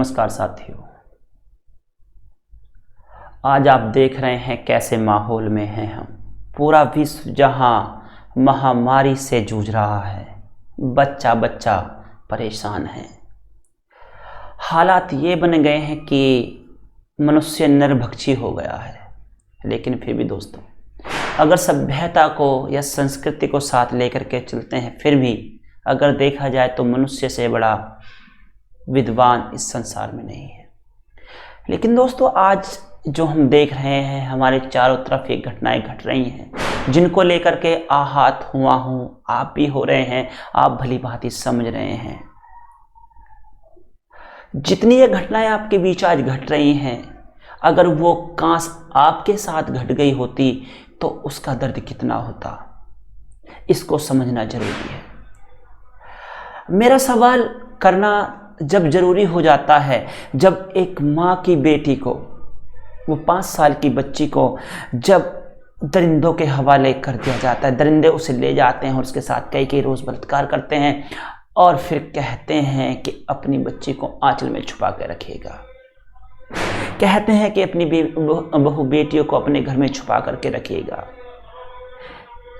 नमस्कार साथियों, आज आप देख रहे हैं कैसे माहौल में हैं हम। पूरा विश्व जहां महामारी से जूझ रहा है, बच्चा बच्चा परेशान है। हालात ये बन गए हैं कि मनुष्य नरभक्षी हो गया है। लेकिन फिर भी दोस्तों, अगर सभ्यता को या संस्कृति को साथ लेकर के चलते हैं, फिर भी अगर देखा जाए तो मनुष्य से बड़ा विद्वान इस संसार में नहीं है। लेकिन दोस्तों, आज जो हम देख रहे हैं, हमारे चारों तरफ ये घटनाएं घट रही हैं, जिनको लेकर के आहत हुआ हूं, आप भी हो रहे हैं, आप भली भांति समझ रहे हैं। जितनी ये घटनाएं आपके बीच आज घट रही हैं, अगर वो काश आपके साथ घट गई होती तो उसका दर्द कितना होता, इसको समझना जरूरी है। मेरा सवाल करना जब जरूरी हो जाता है, जब एक माँ की बेटी को, वो 5 साल की बच्ची को जब दरिंदों के हवाले कर दिया जाता है, दरिंदे उसे ले जाते हैं और उसके साथ कई रोज़ बलात्कार करते हैं और फिर कहते हैं कि अपनी बच्ची को आंचल में छुपा के रखेगा, कहते हैं कि अपनी बहू बेटियों को अपने घर में छुपा करके रखिएगा।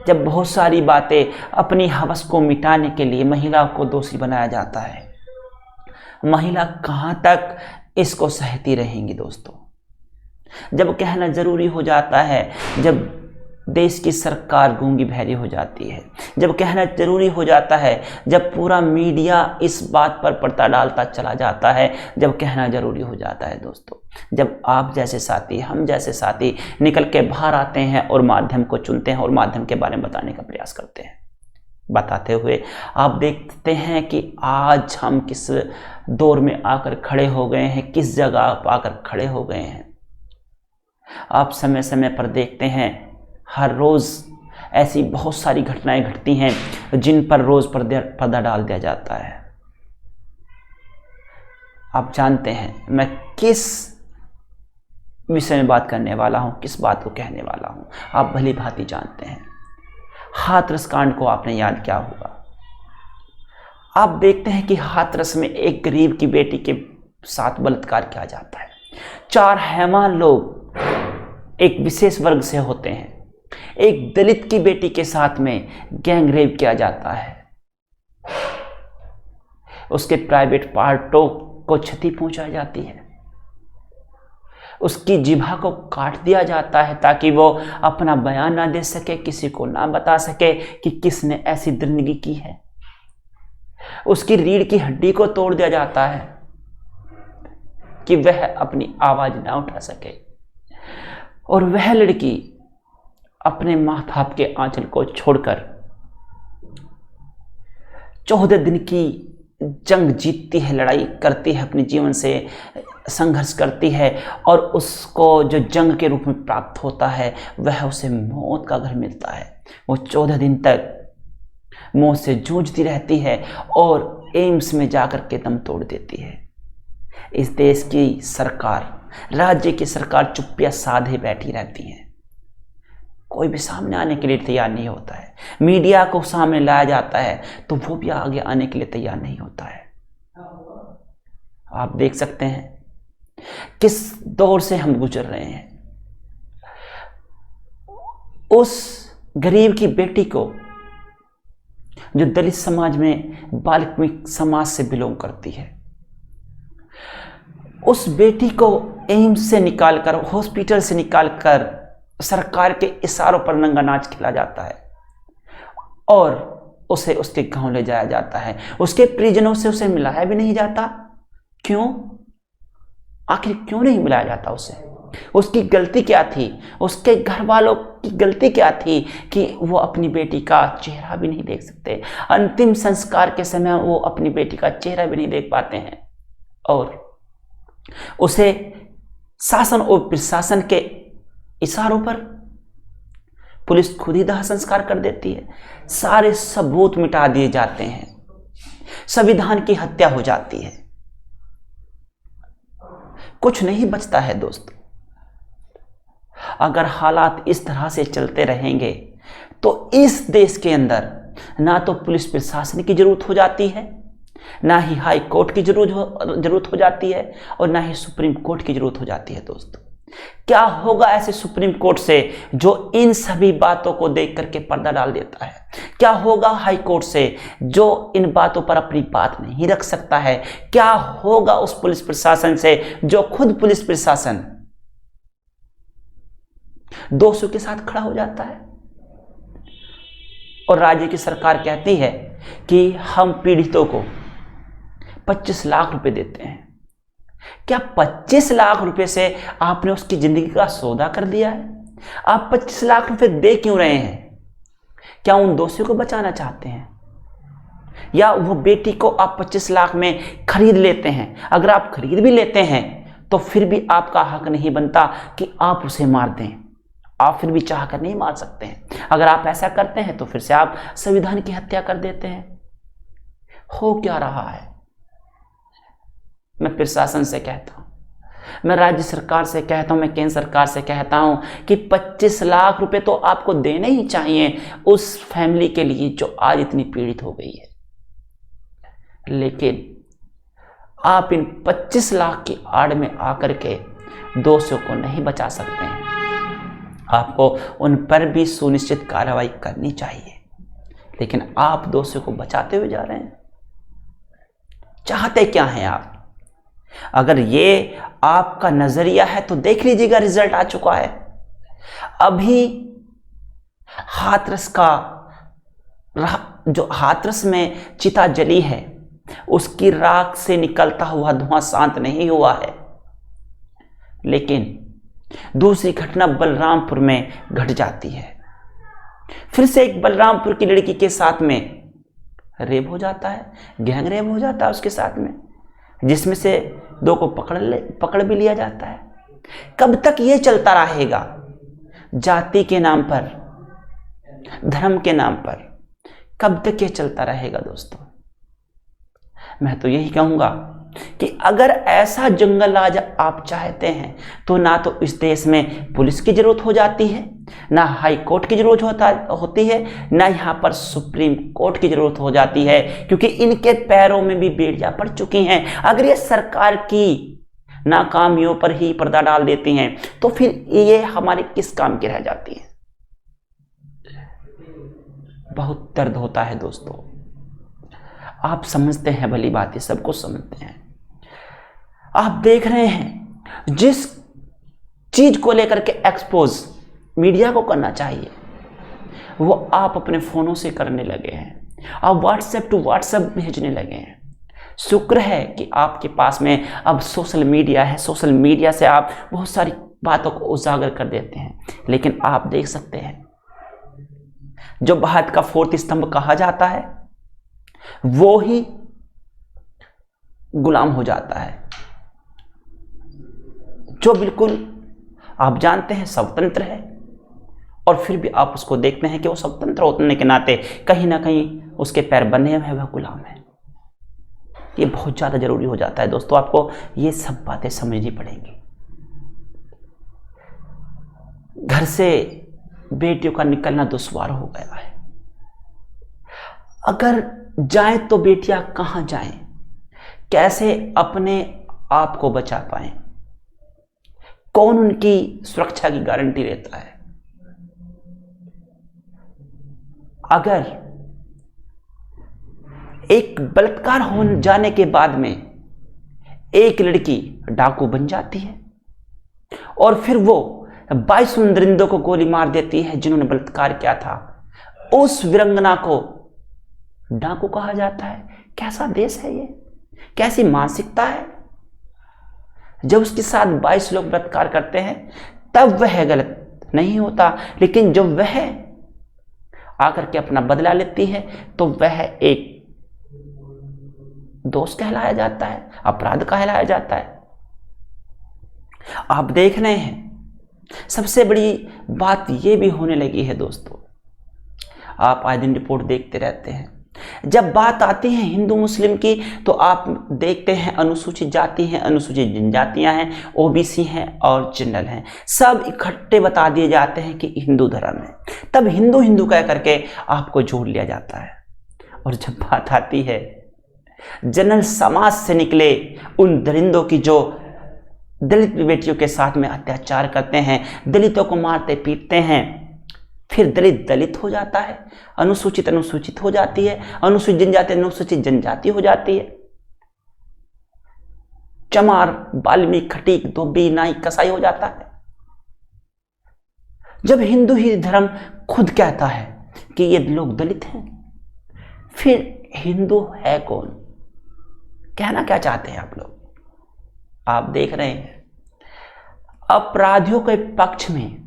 जब बहुत सारी बातें अपनी हवस को मिटाने के लिए महिला को दोषी बनाया जाता है, महिला कहाँ तक इसको सहती रहेंगी दोस्तों। जब कहना जरूरी हो जाता है, जब देश की सरकार गूंगी बहरी हो जाती है, जब कहना जरूरी हो जाता है, जब पूरा मीडिया इस बात पर पर्दा डालता चला जाता है, जब कहना जरूरी हो जाता है दोस्तों, जब आप जैसे साथी, हम जैसे साथी निकल के बाहर आते हैं और माध्यम को चुनते हैं और माध्यम के बारे में बताने का प्रयास करते हैं, बताते हुए आप देखते हैं कि आज हम किस दौर में आकर खड़े हो गए हैं, किस जगह पर आकर खड़े हो गए हैं। आप समय समय पर देखते हैं, हर रोज़ ऐसी बहुत सारी घटनाएं घटती हैं जिन पर रोज़ पर्दा डाल दिया जाता है। आप जानते हैं मैं किस विषय में बात करने वाला हूं, किस बात को कहने वाला हूं, आप भली भांति जानते हैं। हाथरस कांड को आपने याद किया होगा। आप देखते हैं कि हाथरस में एक गरीब की बेटी के साथ बलात्कार किया जाता है। 4 हैवान लोग एक विशेष वर्ग से होते हैं, एक दलित की बेटी के साथ में गैंग रेप किया जाता है, उसके प्राइवेट पार्टों को क्षति पहुंचाई जाती है, उसकी जिह्वा को काट दिया जाता है ताकि वो अपना बयान ना दे सके, किसी को ना बता सके कि किसने ऐसी दरिंदगी की है। उसकी रीढ़ की हड्डी को तोड़ दिया जाता है कि वह अपनी आवाज ना उठा सके, और वह लड़की अपने माँ बाप के आंचल को छोड़कर 14 दिन की जंग जीतती है, लड़ाई करती है, अपने जीवन से संघर्ष करती है, और उसको जो जंग के रूप में प्राप्त होता है वह उसे मौत का घर मिलता है। वो 14 दिन तक मौत से जूझती रहती है और एम्स में जाकर के दम तोड़ देती है। इस देश की सरकार, राज्य की सरकार चुप्पिया साधे बैठी रहती है, कोई भी सामने आने के लिए तैयार नहीं होता है। मीडिया को सामने लाया जाता है तो वो भी आगे आने के लिए तैयार नहीं होता है। आप देख सकते हैं किस दौर से हम गुजर रहे हैं। उस गरीब की बेटी को, जो दलित समाज में बाल्मीकि समाज से बिलोंग करती है, उस बेटी को एम्स से निकालकर, हॉस्पिटल से निकालकर सरकार के इशारों पर नंगा नाच खिला जाता है और उसे उसके गांव ले जाया जाता है। उसके परिजनों से उसे मिलाया भी नहीं जाता। क्यों? आखिर क्यों नहीं मिलाया जाता उसे? उसकी गलती क्या थी? उसके घर वालों की गलती क्या थी कि वो अपनी बेटी का चेहरा भी नहीं देख सकते? अंतिम संस्कार के समय वो अपनी बेटी का चेहरा भी नहीं देख पाते हैं और उसे शासन और प्रशासन के इशारों पर पुलिस खुद ही दाह संस्कार कर देती है। सारे सबूत मिटा दिए जाते हैं, संविधान की हत्या हो जाती है, कुछ नहीं बचता है दोस्तों। अगर हालात इस तरह से चलते रहेंगे तो इस देश के अंदर ना तो पुलिस प्रशासन की जरूरत हो जाती है, ना ही हाई कोर्ट की जरूरत हो जाती है और ना ही सुप्रीम कोर्ट की जरूरत हो जाती है। दोस्तों, क्या होगा ऐसे सुप्रीम कोर्ट से जो इन सभी बातों को देख करके पर्दा डाल देता है? क्या होगा हाई कोर्ट से जो इन बातों पर अपनी बात नहीं रख सकता है? क्या होगा उस पुलिस प्रशासन से जो खुद पुलिस प्रशासन दोषियों के साथ खड़ा हो जाता है? और राज्य की सरकार कहती है कि हम पीड़ितों को 25 लाख रुपए देते हैं। क्या 25 लाख रुपए से आपने उसकी जिंदगी का सौदा कर दिया है? आप 25 लाख रुपए दे क्यों रहे हैं? क्या उन दोषियों को बचाना चाहते हैं, या वो बेटी को आप 25 लाख में खरीद लेते हैं? अगर आप खरीद भी लेते हैं तो फिर भी आपका हक नहीं बनता कि आप उसे मार दें। आप फिर भी चाह कर नहीं मार सकते हैं। अगर आप ऐसा करते हैं तो फिर से आप संविधान की हत्या कर देते हैं। हो क्या रहा है? मैं प्रशासन से कहता हूं, मैं राज्य सरकार से कहता हूं, मैं केंद्र सरकार से कहता हूं कि 25 लाख रुपए तो आपको देने ही चाहिए उस फैमिली के लिए जो आज इतनी पीड़ित हो गई है। लेकिन आप इन 25 लाख की आड़ में आकर के दोषियों को नहीं बचा सकते हैं। आपको उन पर भी सुनिश्चित कार्रवाई करनी चाहिए, लेकिन आप दोषियों को बचाते हुए जा रहे हैं। चाहते क्या हैं आप? अगर ये आपका नजरिया है तो देख लीजिएगा, रिजल्ट आ चुका है। अभी हाथरस का जो हाथरस में चिता जली है उसकी राख से निकलता हुआ धुआं शांत नहीं हुआ है। लेकिन दूसरी घटना बलरामपुर में घट जाती है। फिर से एक बलरामपुर की लड़की के साथ में रेप हो जाता है, गैंग रेप हो जाता है उसके साथ में, जिसमें से 2 को पकड़ भी लिया जाता है। कब तक ये चलता रहेगा? जाति के नाम पर, धर्म के नाम पर कब तक ये चलता रहेगा? दोस्तों, मैं तो यही कहूंगा कि अगर ऐसा जंगल राज आप चाहते हैं तो ना तो इस देश में पुलिस की जरूरत हो जाती है, ना हाई कोर्ट की जरूरत होती है, ना यहाँ पर सुप्रीम कोर्ट की जरूरत हो जाती है, क्योंकि इनके पैरों में भी बेड़ियां पड़ चुकी हैं। अगर ये सरकार की नाकामियों पर ही पर्दा डाल देती हैं तो फिर ये हमारे किस काम की रह जाती है? बहुत दर्द होता है दोस्तों। आप समझते हैं, भली बात है, सब कुछ समझते हैं। आप देख रहे हैं जिस चीज को लेकर के एक्सपोज मीडिया को करना चाहिए वो आप अपने फोनों से करने लगे हैं। आप व्हाट्सएप टू व्हाट्सएप भेजने लगे हैं। शुक्र है कि आपके पास में अब सोशल मीडिया है। सोशल मीडिया से आप बहुत सारी बातों को उजागर कर देते हैं। लेकिन आप देख सकते हैं जो भारत का 4th स्तंभ कहा जाता है वो ही गुलाम हो जाता है, जो बिल्कुल आप जानते हैं स्वतंत्र है, और फिर भी आप उसको देखते हैं कि वो स्वतंत्र होने के नाते कहीं ना कहीं उसके पैर बंधे हुए हैं, वह गुलाम है। ये बहुत ज्यादा जरूरी हो जाता है दोस्तों, आपको ये सब बातें समझनी पड़ेंगी। घर से बेटियों का निकलना दुश्वार हो गया है। अगर जाएं तो बेटियां कहां जाएं? कैसे अपने आप को बचा पाएं? कौन उनकी सुरक्षा की गारंटी लेता है? अगर एक बलात्कार हो जाने के बाद में एक लड़की डाकू बन जाती है और फिर वो 22 सुंदरिंदों को गोली मार देती है जिन्होंने बलात्कार किया था, उस वीरंगना को डाकू कहा जाता है। कैसा देश है ये? कैसी मानसिकता है? जब उसके साथ 22 लोग बलात्कार करते हैं तब वह गलत नहीं होता, लेकिन जब वह आकर के अपना बदला लेती है तो वह एक दोष कहलाया जाता है, अपराध कहलाया जाता है। आप देख रहे हैं सबसे बड़ी बात यह भी होने लगी है दोस्तों, आप आए दिन रिपोर्ट देखते रहते हैं, जब बात आती है हिंदू मुस्लिम की तो आप देखते हैं अनुसूचित जाति हैं, अनुसूचित जनजातियां हैं, ओबीसी हैं और जनरल हैं, सब इकट्ठे बता दिए जाते हैं कि हिंदू धर्म है। तब हिंदू हिंदू कह करके आपको जोड़ लिया जाता है। और जब बात आती है जनरल समाज से निकले उन दरिंदों की जो दलित बेटियों के साथ में अत्याचार करते हैं, दलितों को मारते पीटते हैं, फिर दलित दलित हो जाता है, अनुसूचित अनुसूचित हो जाती है, अनुसूचित जनजाति अनुसूचित जनजाति हो जाती है, चमार वाल्मीकि खटीक धोबी नाई कसाई हो जाता है। जब हिंदू ही धर्म खुद कहता है कि ये लोग दलित हैं, फिर हिंदू है कौन? कहना क्या चाहते हैं आप लोग? आप देख रहे हैं अपराधियों के पक्ष में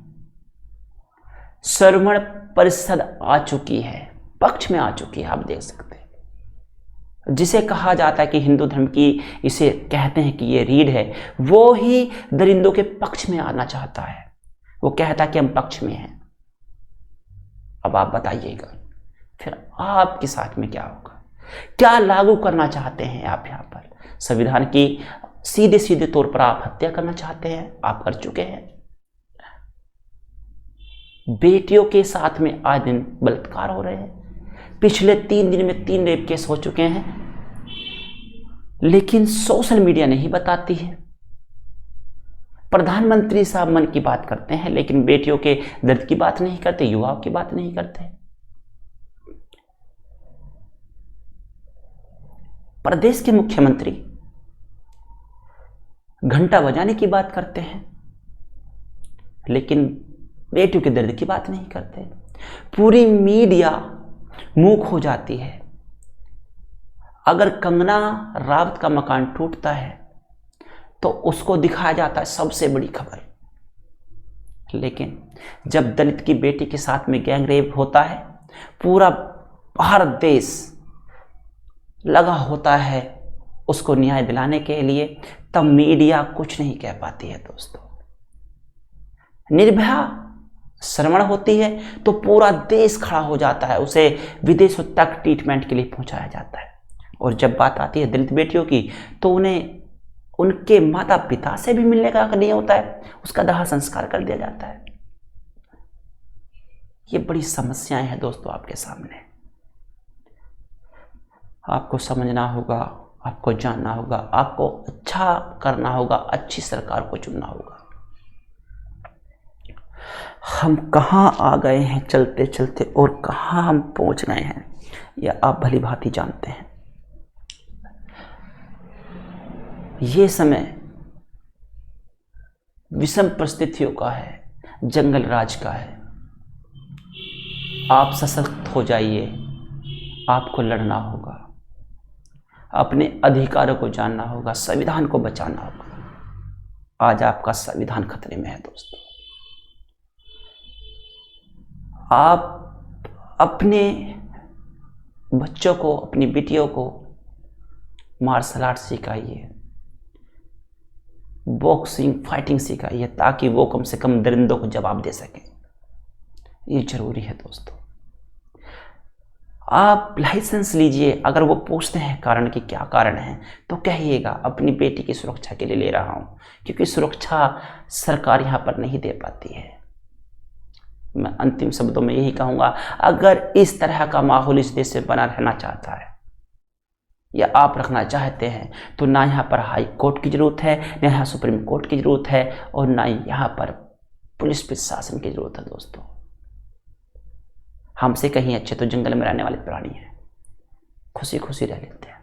श्रवण परिषद आ चुकी है, पक्ष में आ चुकी है। आप देख सकते हैं जिसे कहा जाता है कि हिंदू धर्म की, इसे कहते हैं कि ये रीढ़ है, वो ही दरिंदों के पक्ष में आना चाहता है। वो कहता है कि हम पक्ष में हैं। अब आप बताइएगा फिर आपके साथ में क्या होगा? क्या लागू करना चाहते हैं आप? यहाँ पर संविधान की सीधे सीधे तौर पर आप हत्या करना चाहते हैं, आप कर चुके हैं। बेटियों के साथ में आज दिन बलात्कार हो रहे हैं। पिछले 3 दिन में 3 रेप केस हो चुके हैं, लेकिन सोशल मीडिया नहीं बताती है। प्रधानमंत्री साहब मन की बात करते हैं, लेकिन बेटियों के दर्द की बात नहीं करते, युवाओं की बात नहीं करते। प्रदेश के मुख्यमंत्री घंटा बजाने की बात करते हैं, लेकिन बेटियों के दर्द की बात नहीं करते। पूरी मीडिया मूक हो जाती है। अगर कंगना रावत का मकान टूटता है तो उसको दिखाया जाता है सबसे बड़ी खबर, लेकिन जब दलित की बेटी के साथ में गैंग रेप होता है, पूरा भारत देश लगा होता है उसको न्याय दिलाने के लिए, तब मीडिया कुछ नहीं कह पाती है। दोस्तों, निर्भया श्रवण होती है तो पूरा देश खड़ा हो जाता है, उसे विदेशों तक ट्रीटमेंट के लिए पहुंचाया जाता है। और जब बात आती है दलित बेटियों की, तो उन्हें उनके माता पिता से भी मिलने का हक नहीं होता है, उसका दाह संस्कार कर दिया जाता है। ये बड़ी समस्याएं हैं दोस्तों आपके सामने। आपको समझना होगा, आपको जानना होगा, आपको अच्छा करना होगा, अच्छी सरकार को चुनना होगा। हम कहां आ गए हैं चलते चलते और कहां हम पहुंच गए हैं, यह आप भली भांति जानते हैं। ये समय विषम परिस्थितियों का है, जंगल राज का है। आप सशक्त हो जाइए, आपको लड़ना होगा, अपने अधिकारों को जानना होगा, संविधान को बचाना होगा। आज आपका संविधान खतरे में है दोस्तों। आप अपने बच्चों को, अपनी बेटियों को मार्शल आर्ट सिखाइए, बॉक्सिंग फाइटिंग सिखाइए, ताकि वो कम से कम दरिंदों को जवाब दे सकें। ये जरूरी है दोस्तों। आप लाइसेंस लीजिए, अगर वो पूछते हैं कारण कि क्या कारण है, तो कहिएगा अपनी बेटी की सुरक्षा के लिए ले रहा हूं, क्योंकि सुरक्षा सरकार यहां पर नहीं दे पाती है। मैं अंतिम शब्दों में यही कहूंगा, अगर इस तरह का माहौल इस देश में बना रहना चाहता है या आप रखना चाहते हैं, तो ना यहाँ पर हाई कोर्ट की जरूरत है, ना यहाँ सुप्रीम कोर्ट की जरूरत है, और ना यहाँ पर पुलिस प्रशासन की जरूरत है। दोस्तों, हमसे कहीं अच्छे तो जंगल में रहने वाले प्राणी हैं, खुशी खुशी रह लेते हैं।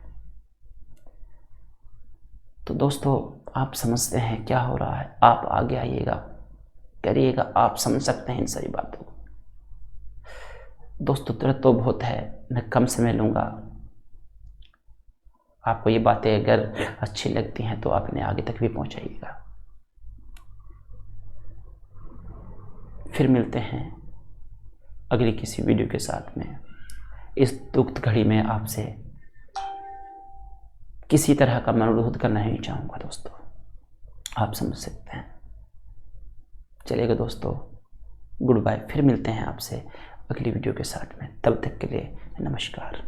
तो दोस्तों, आप समझते हैं क्या हो रहा है, आप आगे आइएगा, करिएगा, आप समझ सकते हैं इन सारी बातों को। दोस्तों, तुरंत तो बहुत है, मैं कम समय लूँगा। आपको ये बातें अगर अच्छी लगती हैं तो आप इन्हें आगे तक भी पहुंचाइएगा। फिर मिलते हैं अगली किसी वीडियो के साथ में। इस दुखद घड़ी में आपसे किसी तरह का मैं अनुरोध करना नहीं चाहूँगा दोस्तों, आप समझ सकते हैं। चलिएगा दोस्तों, गुड बाय। फिर मिलते हैं आपसे अगली वीडियो के साथ में। तब तक के लिए नमस्कार।